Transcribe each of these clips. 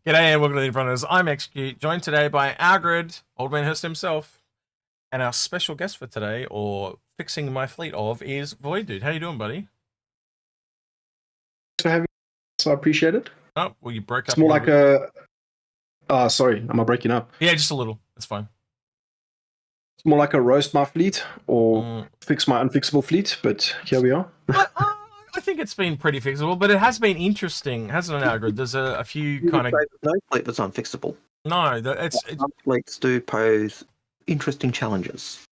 G'day and welcome to the Inforunners. I'm Execute, joined today by Algared, Old Man Hurst himself, and our special guest for today, or fixing my fleet of, is Voidude. How you doing, buddy? For having me, so I appreciate it. Oh, well, you broke It's up more a like little bit. sorry, am I breaking up? Yeah, just a little. It's fine. It's more like a roast my fleet or Mm. fix my unfixable fleet, but here we are. I think it's been pretty fixable, but it has been interesting, hasn't it, Algared? There's a few kind of... No fleet that's unfixable. No, it's... Some fleets do pose interesting challenges.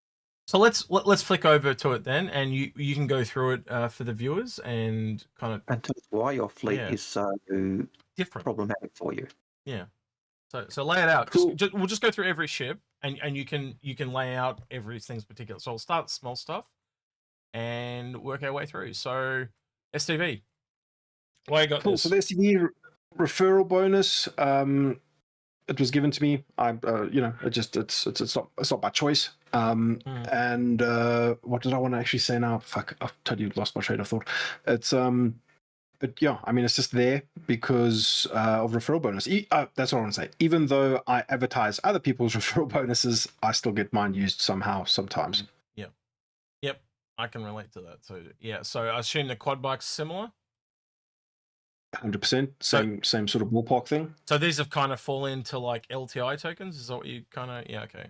So let's flick over to it then, and you can go through it for the viewers and kind of... And tell us why your fleet is so different, problematic for you. Yeah. So lay it out. Cool. We'll just go through every ship, and you can lay out everything's particular. So we'll start with small stuff, and work our way through. So STV, why you got Cool. this? So the STV referral bonus, it was given to me. It's not by choice. And what did I want to actually say now? Fuck, I've totally lost my train of thought. It's But yeah, I mean, it's just there because of referral bonus. That's what I want to say. Even though I advertise other people's referral bonuses, I still get mine used somehow, sometimes. Yep, I can relate to that. So yeah, so I assume the quad bike's similar. 100%, same sort of ballpark thing. So these have kind of fall into like LTI tokens. Is that what you kind of? Yeah, okay,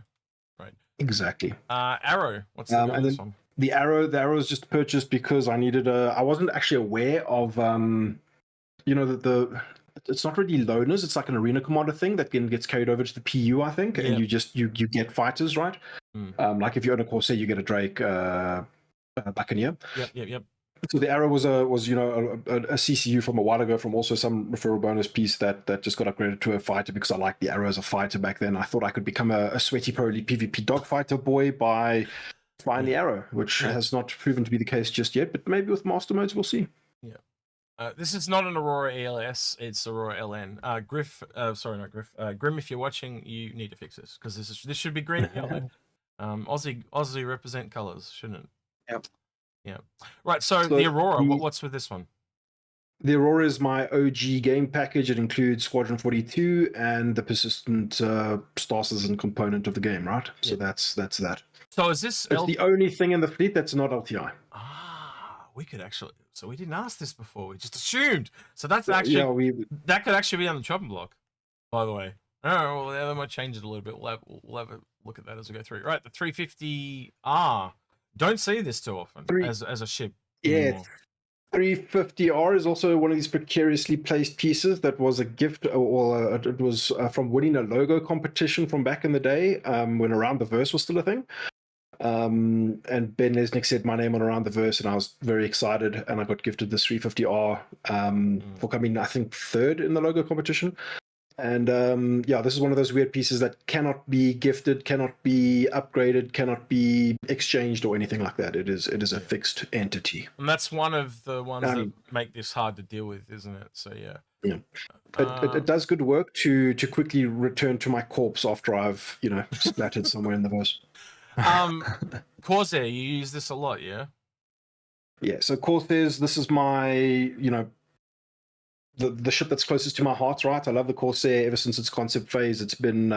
right. Exactly. Arrow, what's the and this then one? The arrow is just purchased because I needed I wasn't actually aware of it's not really loaners, it's like an arena commander thing that gets carried over to the PU, I think, and you get fighters, right? Like if you own a Corsair, you get a Drake Buccaneer. Yep. So the arrow was a CCU from a while ago from also some referral bonus piece that just got upgraded to a fighter because I liked the arrow as a fighter back then. I thought I could become a sweaty pro elite PvP dogfighter boy by flying the arrow, which has not proven to be the case just yet, but maybe with master modes we'll see. Yeah. This is not an Aurora ELS, it's Aurora LN. Griff, sorry, not Griff. Grim, if you're watching, you need to fix this because this should be green and yellow. Aussie represent colors, shouldn't it? Yep. Yeah. Right. So the Aurora, what's with this one? The Aurora is my OG game package. It includes Squadron 42 and the persistent Star Citizen component of the game, right? So that's that. So is this? It's the only thing in the fleet that's not LTI. We could actually. So we didn't ask this before. We just assumed. So that's actually that could actually be on the chopping block. By the way. Oh well, they might change it a little bit. We'll have a look at that as we go through. Right, the 350R. Don't see this too often as a ship. Yeah. 350R is also one of these precariously placed pieces that was a gift, or it was from winning a logo competition from back in the day when Around the Verse was still a thing. And Ben Lesnick said my name on Around the Verse, and I was very excited, and I got gifted this 350R for coming, I think, third in the logo competition. And this is one of those weird pieces that cannot be gifted, cannot be upgraded, cannot be exchanged or anything like that. It is a fixed entity. And that's one of the ones that make this hard to deal with, isn't it? So yeah. It does good work to quickly return to my corpse after I've splattered somewhere in the verse. Corsair, you use this a lot, yeah? Yeah, so Corsairs, this is my, the ship that's closest to my heart, right? I love the Corsair ever since its concept phase. It's been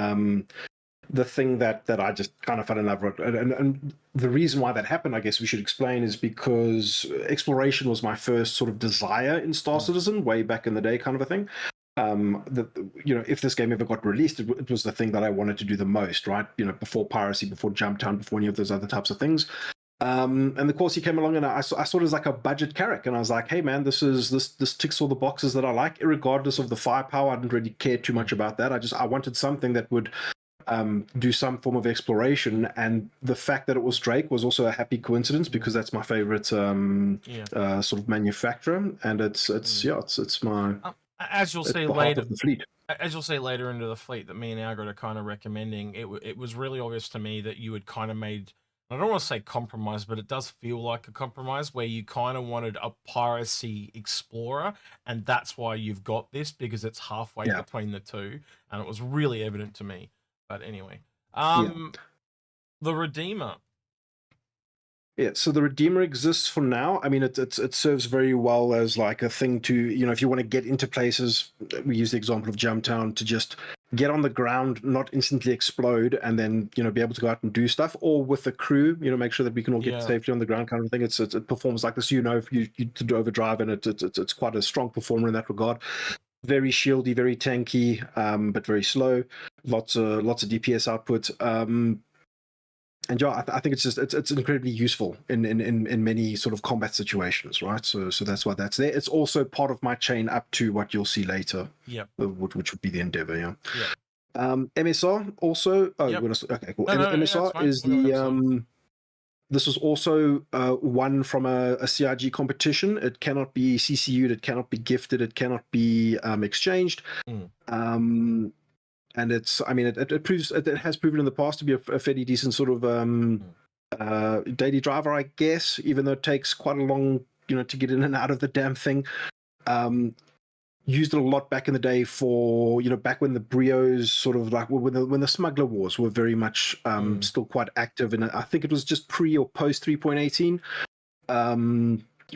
the thing that I just kind of fell in love with. And the reason why that happened, I guess we should explain, is because exploration was my first sort of desire in Star Citizen way back in the day, kind of a thing. If this game ever got released, it was the thing that I wanted to do the most, right? Before piracy, before Jumptown, before any of those other types of things. And the Corsair came along, and I saw it as like a budget carrack, and I was like, hey man, this ticks all the boxes that I like, regardless of the firepower. I didn't really care too much about that. I wanted something that would do some form of exploration, and the fact that it was Drake was also a happy coincidence because that's my favorite sort of manufacturer, and it's my as you'll see later of the fleet. As you'll see later into the fleet that me and Algared are kind of recommending, it was really obvious to me that you had kind of made, I don't want to say compromise, but it does feel like a compromise where you kind of wanted a piracy explorer, and that's why you've got this, because it's halfway between the two, and it was really evident to me. But anyway, the Redeemer. Yeah, so the Redeemer exists for now. I mean, it serves very well as like a thing to, you know, if you want to get into places, we use the example of Jumptown, to just get on the ground, not instantly explode, and then, you know, be able to go out and do stuff, or with the crew, you know, make sure that we can all get safely on the ground kind of thing. It performs like this, you know, if you to overdrive, and it's quite a strong performer in that regard. Very shieldy, very tanky, but very slow. Lots of DPS output. And yeah, I think it's incredibly useful in many sort of combat situations, right? So that's why that's there. It's also part of my chain up to what you'll see later. Yep. Which would be the Endeavor, yeah. Yep. MSR also. Oh, Yep. Okay, cool. No, MSR is the this was also one from a CIG competition. It cannot be CCU'd, it cannot be gifted, it cannot be exchanged. And it's, I mean, it proves, it has proven in the past to be a fairly decent sort of daily driver, I guess, even though it takes quite a long, you know, to get in and out of the damn thing. Used it a lot back in the day for, you know, back when the Brios sort of like, when the Smuggler Wars were very much still quite active. And I think it was just pre or post 3.18.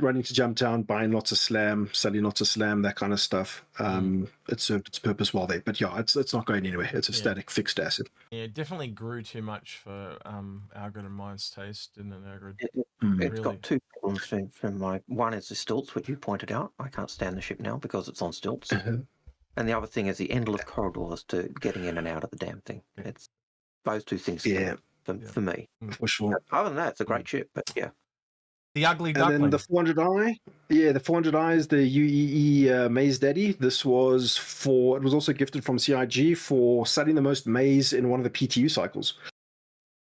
Running to Jumptown, buying lots of slam, selling lots of slam, that kind of stuff. It served its purpose while there, but yeah, it's not going anywhere. It's a static fixed asset. Yeah, it definitely grew too much for Algared and mine's taste, didn't it, Algared? It's got two problems from my one is the stilts, which you pointed out. I can't stand the ship now because it's on stilts. And the other thing is the endless corridors to getting in and out of the damn thing. It's those two things for me. For sure. Other than that, it's a great ship, but yeah. The ugly duckling. And then the 400i, the 400i is the UEE Maze Daddy. This was it was also gifted from CIG for selling the most maze in one of the PTU cycles.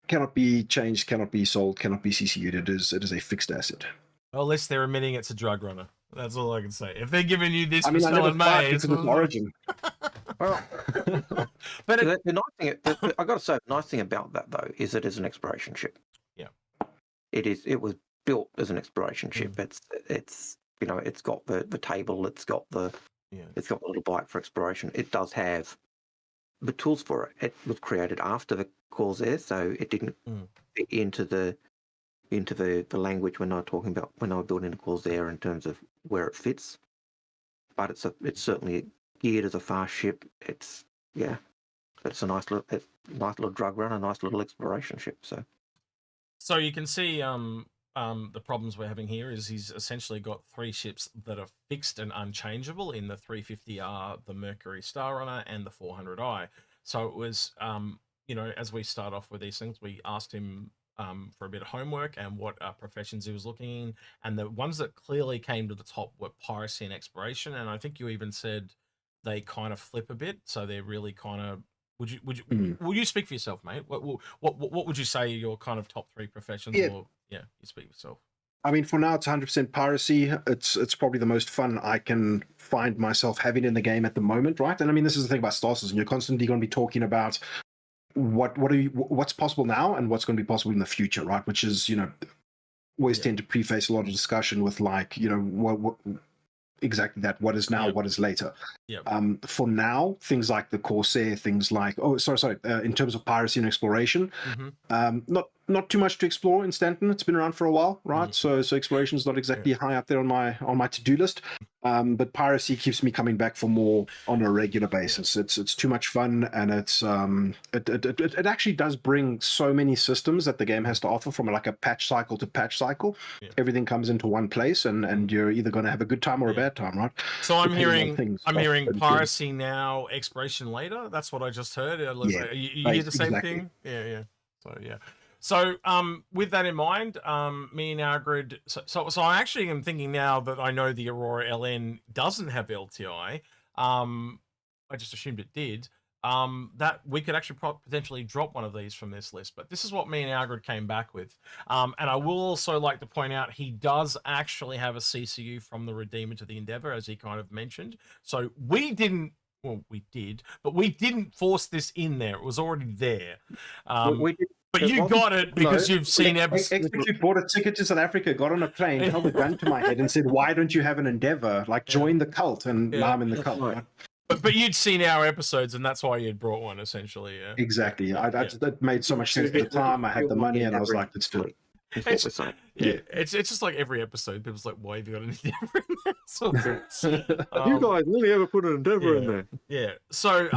Cannot be changed, cannot be sold, cannot be CCU'd. It is a fixed asset. Well, unless they're admitting it's a drug runner. That's all I can say. If they're giving you this, I mean, I never fight because of origin. Well, but the nice thing, I got to say, the nice thing about that though is it is an exploration ship. Yeah, it is. It was built as an exploration ship. It's you know, it's got the table, it's got the little bike for exploration. It does have the tools for it. It was created after the Corsair, so it didn't fit into the language when I was building the Corsair in terms of where it fits. But it's certainly geared as a fast ship. It's a nice little drug run, a nice little exploration ship. So you can see the problems we're having here is he's essentially got three ships that are fixed and unchangeable in the 350R, the Mercury Star Runner, and the 400i. So it was, you know, as we start off with these things, we asked him for a bit of homework and what professions he was looking in, and the ones that clearly came to the top were piracy and exploration. And I think you even said they kind of flip a bit, so they're really kind of. Will you speak for yourself, mate? What would you say your kind of top three professions? Yeah. Or you speak for yourself. I mean, for now, it's 100% piracy. It's probably the most fun I can find myself having in the game at the moment, right? And I mean, this is the thing about Star Citizen. You're constantly going to be talking about what's possible now and what's going to be possible in the future, right? Which is, you know, always tend to preface a lot of discussion with like, you know, what exactly that, what is now, what is later. For now, things like the Corsair, things like in terms of piracy and exploration, not too much to explore in Stanton. It's been around for a while, right? So exploration is not exactly high up there on my to-do list. But piracy keeps me coming back for more on a regular basis. It's too much fun, and it actually does bring so many systems that the game has to offer, from like a patch cycle to patch cycle. Everything comes into one place, and you're either going to have a good time or a bad time, right? So I'm hearing piracy now, exploration later. That's what I just heard. You hear the same thing? Yeah. So with that in mind, me and Algared, so I actually am thinking now that I know the Aurora LN doesn't have LTI. I just assumed it did. That we could actually potentially drop one of these from this list. But this is what me and Algared came back with. And I will also like to point out he does actually have a CCU from the Redeemer to the Endeavor, as he kind of mentioned. So we didn't. Well, we did, but we didn't force this in there. It was already there. But you got it because you've seen episodes. Execute bought a ticket to South Africa, got on a plane, held a gun to my head, and said, "Why don't you have an Endeavor? Like, join the cult." And now I'm in the cult. Right. But you'd seen our episodes, and that's why you'd brought one, essentially. Yeah. Exactly. That made so much sense at the time. I had the money, and I was like, "Let's do it." is what we're saying. Yeah, it's just like every episode. People's like, "Why have you got an Endeavour in there?" You guys really ever put an Endeavour in there? Yeah. So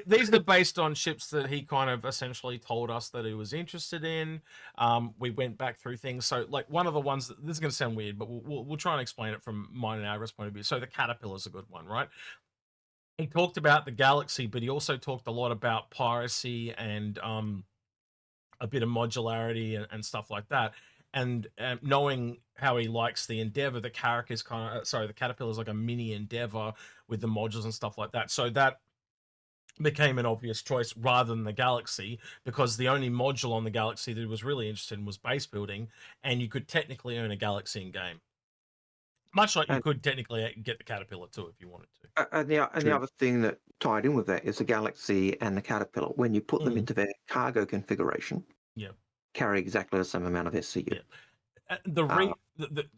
these are based on ships that he kind of essentially told us that he was interested in. We went back through things. So like one of the ones that, this is going to sound weird, but we'll try and explain it from mine and Algared's point of view. So the Caterpillar's a good one, right? He talked about the Galaxy, but he also talked a lot about piracy and a bit of modularity and stuff like that. And knowing how he likes the Endeavour, the Carrack is kind of the Caterpillar is like a mini Endeavour with the modules and stuff like that. So that became an obvious choice rather than the Galaxy, because the only module on the Galaxy that he was really interested in was base building, and you could technically earn a Galaxy in game. Much like you could technically get the Caterpillar too if you wanted to. And the other thing that tied in with that is the Galaxy and the Caterpillar. When you put them into their cargo configuration, carry exactly the same amount of SCU.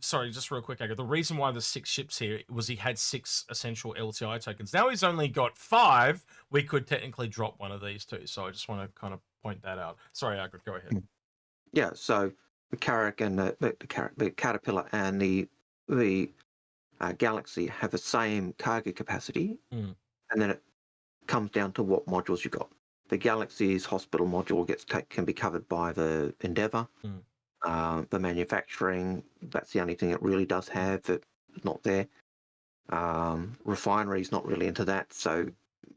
Sorry, just real quick, Algared. The reason why there's 6 ships here was he had 6 essential LTI tokens. Now he's only got 5. We could technically drop one of these too. So I just want to kind of point that out. Sorry, Algared, go ahead. Yeah, so the Carrack and the Caterpillar and the Galaxy have the same cargo capacity, and then it comes down to what modules you got. The Galaxy's hospital module can be covered by the Endeavour. The manufacturing, that's the only thing it really does have that's not there. Refinery's not really into that, so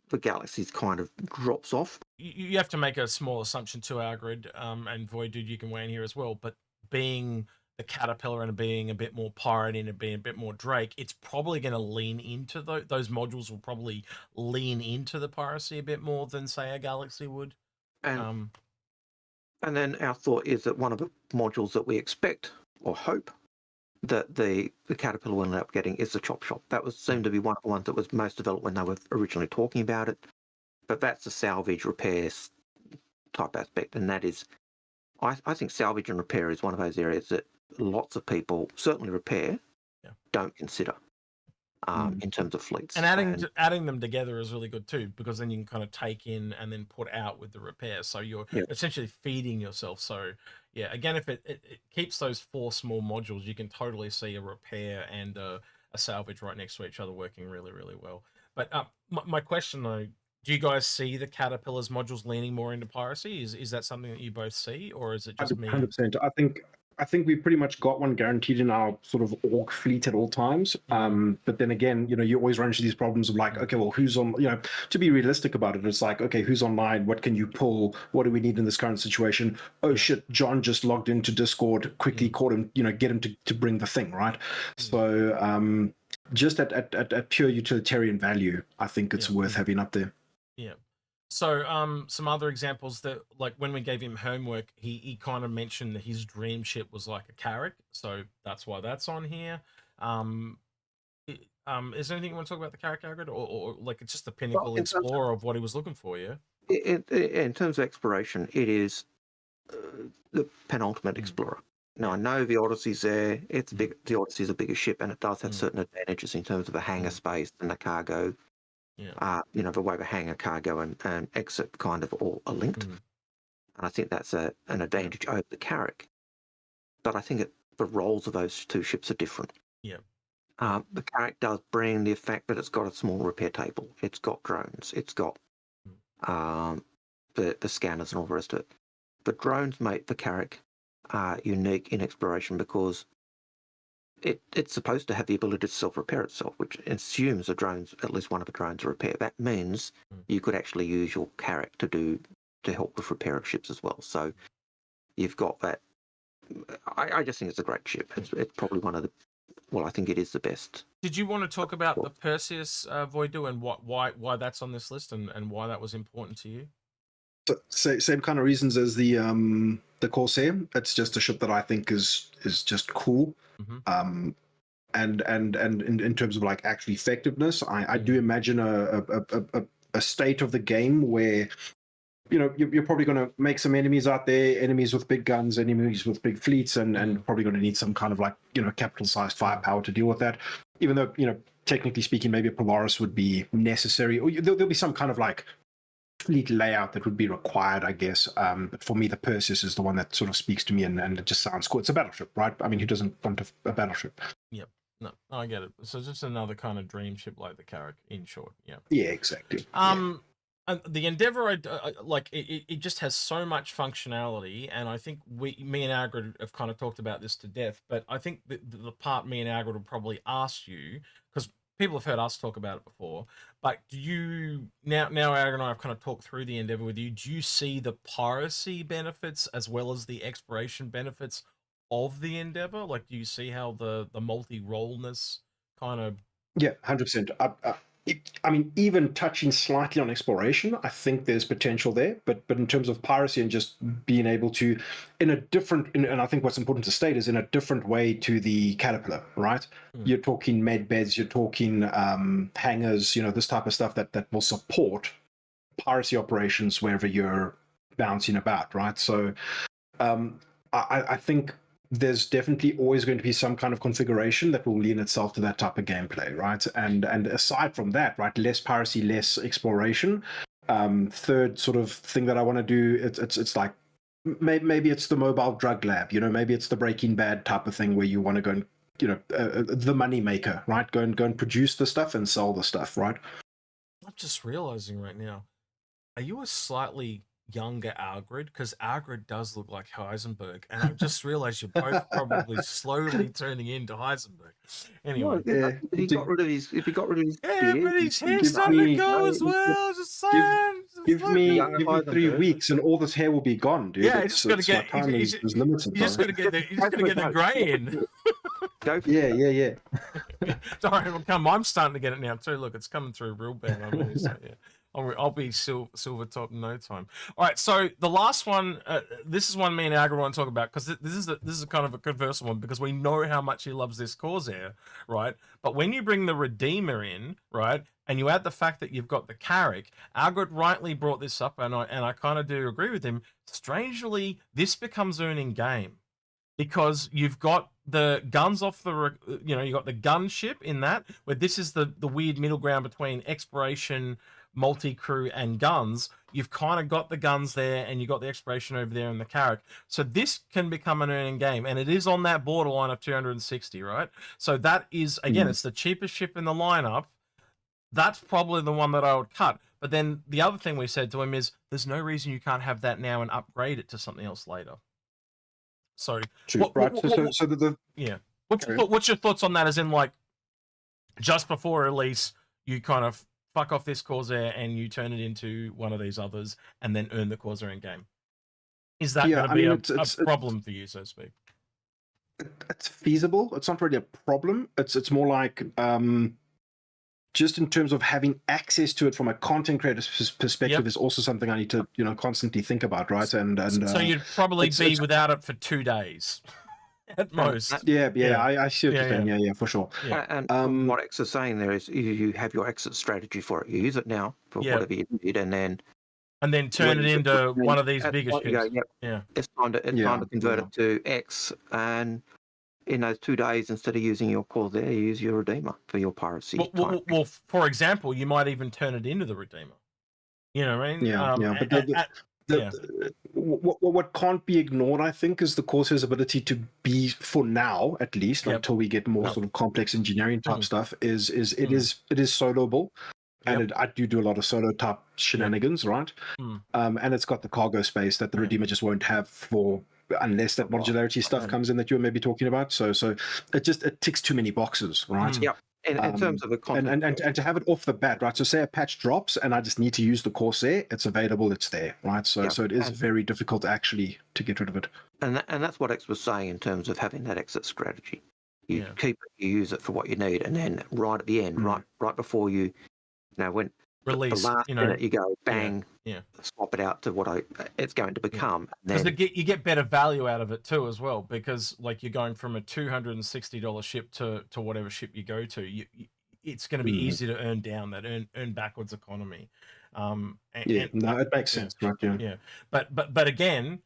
the Galaxy's kind of drops off. You have to make a small assumption too, Algared, and Voidude, you can weigh in here as well, but being the Caterpillar and being a bit more pirate and being a bit more Drake, it's probably going to lean into those modules will probably lean into the piracy a bit more than, say, a Galaxy would. And then our thought is that one of the modules that we expect or hope that the Caterpillar will end up getting is the chop shop. That seemed to be one of the ones that was most developed when they were originally talking about it. But that's the salvage repairs type aspect, and that is, I think salvage and repair is one of those areas that lots of people, certainly repair, don't consider in terms of fleets. And adding them together is really good too, because then you can kind of take in and then put out with the repair. So you're essentially feeding yourself. So yeah, again, if it keeps those 4 small modules, you can totally see a repair and a salvage right next to each other working really, really well. But my question though, do you guys see the Caterpillar's modules leaning more into piracy? Is that something that you both see, or is it just me? 100%. I think we pretty much got one guaranteed in our sort of org fleet at all times. But then again, you always run into these problems of like, okay, well, who's on, to be realistic about it, it's like, okay, who's online? What can you pull? What do we need in this current situation? Oh shit, John just logged into Discord, quickly caught him, get him to bring the thing, right? So just at pure utilitarian value, I think it's worth having up there. Yeah. So some other examples that, like, when we gave him homework, he kind of mentioned that his dream ship was like a Carrack, so that's why that's on here. Is there anything you want to talk about the Carrack, Algared, or like it's just the pinnacle explorer of what he was looking for? In terms of exploration, it is the penultimate explorer. Now I know the Odyssey's there. It's big. The Odyssey's a bigger ship, and it does have certain advantages in terms of the hangar space and the cargo. The way the hangar, cargo, and exit kind of all are linked. And I think that's an advantage over the Carrack. But I think the roles of those 2 ships are different. The Carrack does bring the fact that it's got a small repair table. It's got drones. It's got the scanners and all the rest of it. The drones make the Carrack unique in exploration because it's supposed to have the ability to self-repair itself, which assumes at least one of the drones are repair. That means you could actually use your Carrack to help with repair of ships as well. So you've got that. I just think it's a great ship. It's probably one of the. Well, I think it is the best. Did you want to talk about the Perseus, Voidude, and why that's on this list and why that was important to you? So, same kind of reasons as the Corsair. It's just a ship that I think is just cool. And in terms of like actual effectiveness, I do imagine a state of the game where you're probably going to make some enemies out there, enemies with big guns, enemies with big fleets, and probably going to need some kind of like capital sized firepower to deal with that. Even though technically speaking, maybe a Polaris would be necessary, or there'll be some kind of like fleet layout that would be required, I guess. But for me, the Perseus is the one that sort of speaks to me, and it just sounds cool. It's a battleship, right? I mean, who doesn't want a battleship? Yep. No, I get it. So just another kind of dream ship like the Carrack, in short. Yeah. Yeah, exactly. And the Endeavour, like it just has so much functionality, and I think me and Algared have kind of talked about this to death. But I think the part me and Algared will probably ask you, because people have heard us talk about it before. But do you now Algared and I have kind of talked through the Endeavour with you? Do you see the piracy benefits as well as the exploration benefits of the Endeavour? Like, do you see how the multi-roleness kind of? Yeah, 100%. I mean, even touching slightly on exploration, I think there's potential there. But in terms of piracy and just being able to, in a different, and I think what's important to state is in a different way to the Caterpillar, right? You're talking med beds, you're talking hangars, this type of stuff that will support piracy operations wherever you're bouncing about, right? So I think there's definitely always going to be some kind of configuration that will lean itself to that type of gameplay, right? And aside from that, right, less piracy, less exploration. Third sort of thing that I want to do, it's like maybe it's the mobile drug lab, maybe it's the Breaking Bad type of thing where you want to go and the money maker, right? Go and produce the stuff and sell the stuff, right? I'm just realizing right now, are you a slightly younger Algared? Because Algared does look like Heisenberg, and I just realized you're both probably slowly turning into Heisenberg. Anyway, if he got rid of his yeah, beard, but his hair's starting to go as well. Just saying. Give me 3 weeks, and all this hair will be gone, dude. Yeah, he's just gonna get. My time is limited. You're just gonna get the grey in. Go for yeah. Sorry, I'm starting to get it now too. Look, it's coming through real bad. I mean, so, yeah. I'll be silver top in no time. All right, so the last one, this is one me and Algared want to talk about, because this is a kind of a controversial one, because we know how much he loves this Corsair, right? But when you bring the Redeemer in, right, and you add the fact that you've got the Carrack, Algared rightly brought this up, and I kind of do agree with him. Strangely, this becomes earning game, because you've got the guns off the, you got the gunship in that, where this is the weird middle ground between exploration, multi-crew, and guns. You've kind of got the guns there, and you've got the exploration over there in the Carrack. So this can become an earning game, and it is on that borderline of 260, right? So that is, again, it's the cheapest ship in the lineup. That's probably the one that I would cut. But then the other thing we said to him is, there's no reason you can't have that now and upgrade it to something else later. So, what's your thoughts on that? As in, like, just before release, you kind of fuck off this Corsair and you turn it into one of these others, and then earn the Corsair in game. Is that going to be a problem for you, so to speak? It's feasible. It's not really a problem. It's more like just in terms of having access to it from a content creator's perspective is also something I need to constantly think about, right? And so you'd probably be without it for 2 days at most. I see what you're saying. Yeah, for sure. And what X is saying there is you have your exit strategy for it. You use it now for whatever you need, and then turn it into one of these bigger ships. It's time to convert it to X, and in those 2 days, instead of using your Corsair, you use your Redeemer for your piracy. Well, for example, you might even turn it into the Redeemer. You know what I mean? What can't be ignored, I think, is the Corsair's ability to be, for now at least, until we get more sort of complex engineering type stuff, is it is soloable. And I do a lot of solo type shenanigans, right? And it's got the cargo space that the Redeemer just won't have unless that modularity stuff comes in that you were maybe talking about. So it ticks too many boxes, right? Yeah. In terms of the content, and to have it off the bat, right? So say a patch drops and I just need to use the Corsair, it's available, it's there, right? So it is very difficult actually to get rid of it. And that's what X was saying in terms of having that exit strategy. You keep it, you use it for what you need, and then right at the end, right before you, when release, the last minute, you go bang, swap it out to what it's going to become. Because you get better value out of it too, as well, because like you're going from a $260 ship to whatever ship you go to. It's going to be easy to earn down that earn backwards economy. It makes sense, right? But again,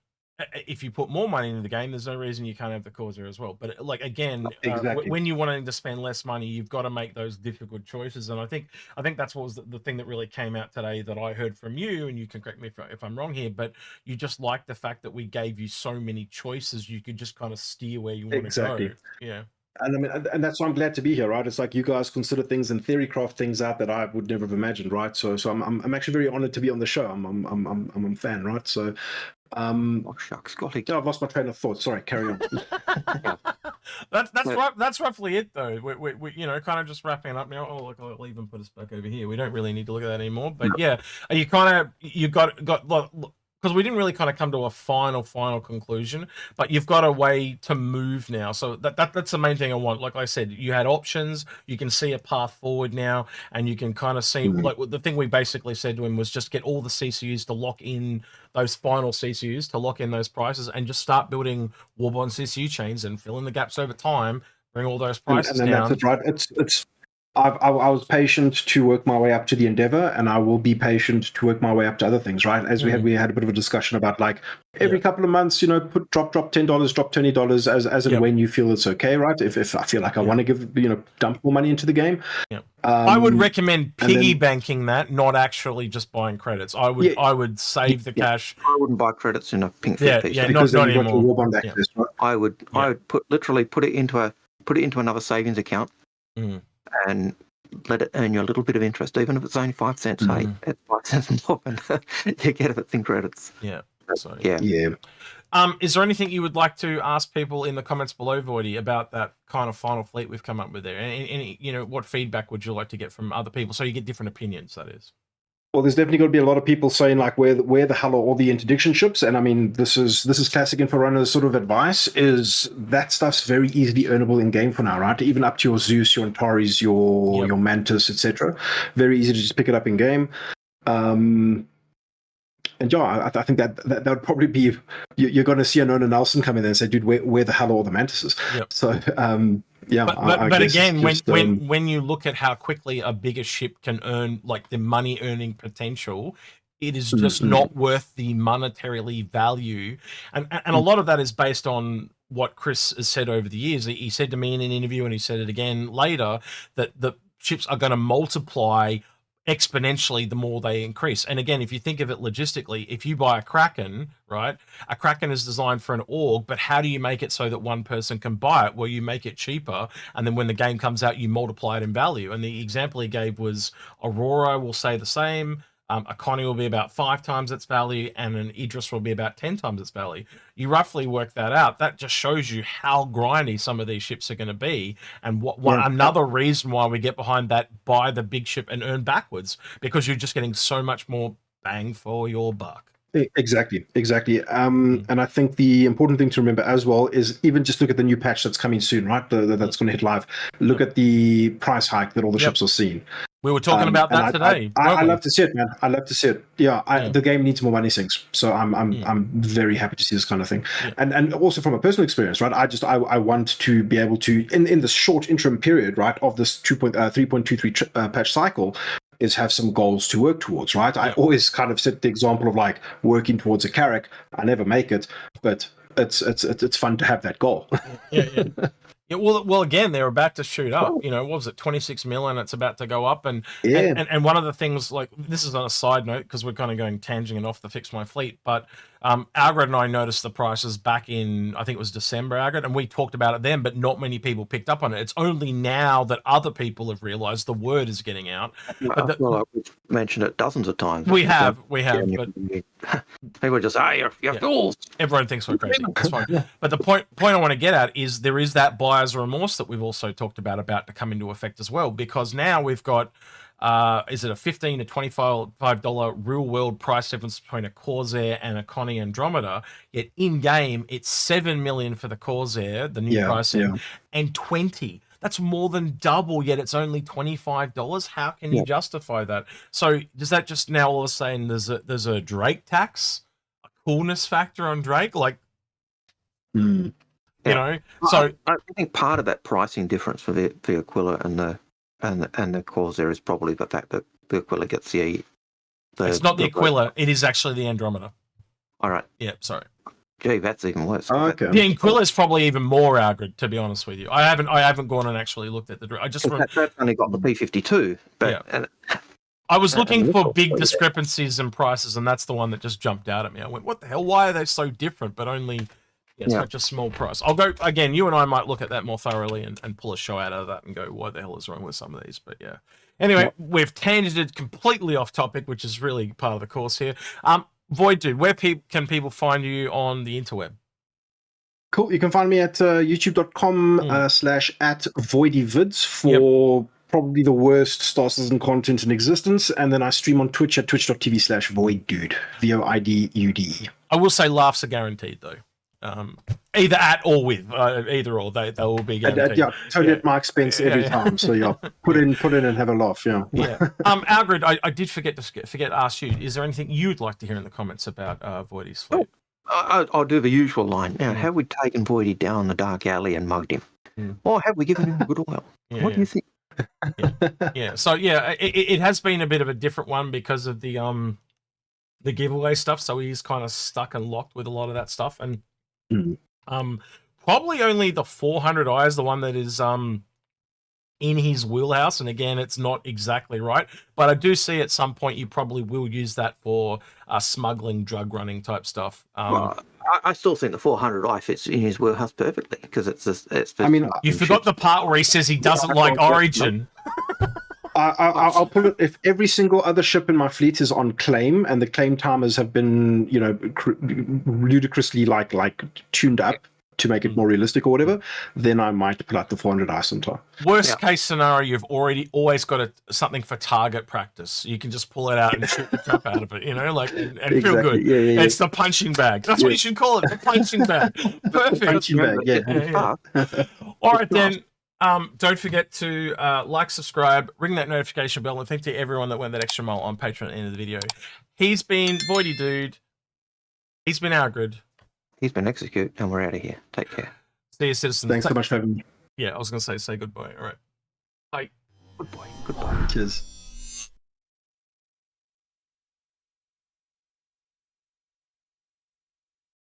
if you put more money into the game, there's no reason you can't have the Corsair as well. But like again, Exactly. when you're wanting to spend less money, you've got to make those difficult choices. And I think that's what was the thing that really came out today that I heard from you. And you can correct me if I'm wrong here, but you just like the fact that we gave you so many choices. You could just kind of steer where you want to go. Yeah. And I mean, and that's why I'm glad to be here, right? It's like you guys consider things and theory craft things out that I would never have imagined, right? So I'm actually very honored to be on the show. I'm a fan, right? So. Oh shucks, golly! I've lost my train of thought. Sorry, carry on. That's roughly it, though. We kind of just wrapping up now. Oh, look, I'll even put us back over here. We don't really need to look at that anymore. But yeah, you got because we didn't really kind of come to a final conclusion, but you've got a way to move now. So that's the main thing I want. Like I said, you had options. You can see a path forward now, and you can kind of see like the thing we basically said to him was just get all the CCUs to lock in those final CCUs to lock in those prices, and just start building Warbond CCU chains and fill in the gaps over time. Bring all those prices and down. That's it, right? It's. I was patient to work my way up to the Endeavor, and I will be patient to work my way up to other things, right? As we had a bit of a discussion about like every couple of months, drop $10, drop $20 as and when you feel it's okay, right? If I feel like I want to give dump more money into the game. I would recommend piggy banking that, not actually just buying credits. I would save the cash. I wouldn't buy credits in a pink flip piece. Yeah, not anymore. Access, right? I would put it into another savings account. And let it earn you a little bit of interest, even if it's only 5 cents. Hey, it's 5 cents more, and you get it in credits. Yeah. So, yeah. Is there anything you would like to ask people in the comments below, Voidy, about that kind of final fleet we've come up with there? Any what feedback would you like to get from other people so you get different opinions? That is. Well, there's definitely going to be a lot of people saying like, where the hell are all the interdiction ships? And I mean, this is classic Inforunners sort of advice. Is that stuff's very easily earnable in game for now, right? Even up to your Zeus, your Antares, your Mantis, etc. Very easy to just pick it up in game. And yeah, I think that would probably be you're going to see a Nona Nelson come in there and say, dude, where the hell are all the Mantises? So. Yeah, but again, when you look at how quickly a bigger ship can earn, like the money earning potential, it is just not worth the monetarily value, and a lot of that is based on what Chris has said over the years. He said to me in an interview, and he said it again later, that the ships are going to multiply exponentially the more they increase. And again, if you think of it logistically, if you buy a Kraken, right, a Kraken is designed for an org, but how do you make it so that one person can buy it? Well, you make it cheaper, and then when the game comes out, you multiply it in value. And the example he gave was Aurora will say the same. A Connie will be about 5 times its value, and an Idris will be about 10 times its value. You roughly work that out. That just shows you how grindy some of these ships are going to be, and another reason why we get behind that buy the big ship and earn backwards, because you're just getting so much more bang for your buck. Exactly. And I think the important thing to remember as well is even just look at the new patch that's coming soon, right? That's going to hit live. Look at the price hike that all the ships are seeing. We were talking about that today. I love to see it, man. I love to see it. Yeah, the game needs more money sinks, so I'm very happy to see this kind of thing. And also from a personal experience, right? I want to be able to in the short interim period, right, of this 3.23 patch cycle, is have some goals to work towards, right? I always kind of set the example of like working towards a Carrack. I never make it, but it's fun to have that goal. Yeah, well, again, they're about to shoot up. What was it, 26 mil, and it's about to go up. And one of the things, like, this is on a side note because we're kind of going tangent off the Fix My Fleet, but Algared and I noticed the prices back in, I think it was December, Algared, and we talked about it then, but not many people picked up on it. It's only now that other people have realized the word is getting out. Well, we've mentioned it dozens of times. We have, but people just say, you're fools. Everyone thinks we're crazy. That's fine. But the point I want to get at is there is that buyer's remorse that we've also talked about to come into effect as well, because now we've got is it a $15 to $25 real world price difference between a Corsair and a Connie Andromeda? Yet in game, it's $7 million for the Corsair, the new pricing, and $20. That's more than double. Yet it's only $25. How can you justify that? So does that just now all of a sudden there's a Drake tax, a coolness factor on Drake, like you know? So I think part of that pricing difference for the Aquila and the Corsair is probably the fact that the Aquila gets the it's not the Aquila, it is actually the Andromeda. All right. Yeah, sorry. Gee, that's even worse. Oh, okay. The Inquila's probably even more Algared, to be honest with you. I haven't gone and actually looked at the. I just that's only got the P52, but yeah. I was looking for big yeah. discrepancies in prices, and that's the one that just jumped out at me. I went, "What the hell? Why are they so different?" But only such a small price. I'll go again. You and I might look at that more thoroughly and pull a show out of that and go, "What the hell is wrong with some of these?" But yeah. Anyway, we've tangented completely off topic, which is really part of the course here. Voidude, where can people find you on the interweb? Cool. You can find me at youtube.com /@voidyvids for probably the worst Star Citizen content in existence. And then I stream on Twitch at twitch.tv/voidude, VOIDUDE. I will say laughs are guaranteed, though. Either at or with, either or, they will be guaranteed. Yeah, totally at my expense every time. So yeah, put in and have a laugh. Yeah. Algared, I did forget to ask you. Is there anything you'd like to hear in the comments about Voidy's fleet? I'll do the usual line. Now, have we taken Voidy down the dark alley and mugged him? Or have we given him a good oil? What do you think? So it has been a bit of a different one because of the giveaway stuff. So he's kind of stuck and locked with a lot of that stuff, and probably only the 400i is the one that is in his wheelhouse. And again, it's not exactly right, but I do see at some point you probably will use that for smuggling, drug running type stuff. Well, I still think the 400i fits in his wheelhouse perfectly because it's. I mean, you forgot the part where he says he doesn't like Origin. I'll put it, if every single other ship in my fleet is on claim and the claim timers have been, ludicrously like tuned up to make it more realistic or whatever, then I might pull out the 400i sometime. Worst case scenario, you've always got something for target practice. You can just pull it out and shoot the crap out of it, and feel good. Yeah. It's the punching bag. That's what you should call it, the punching bag. Perfect. Punching bag, yeah. All right, then. Don't forget to like, subscribe, ring that notification bell, and thank to everyone that went that extra mile on Patreon at the end of the video. He's been Voidude. He's been Algared. He's been Execute, and we're out of here. Take care. See you, citizens. Thanks so much for having me. Yeah, I was going to say goodbye. All right. Bye. Goodbye. Cheers.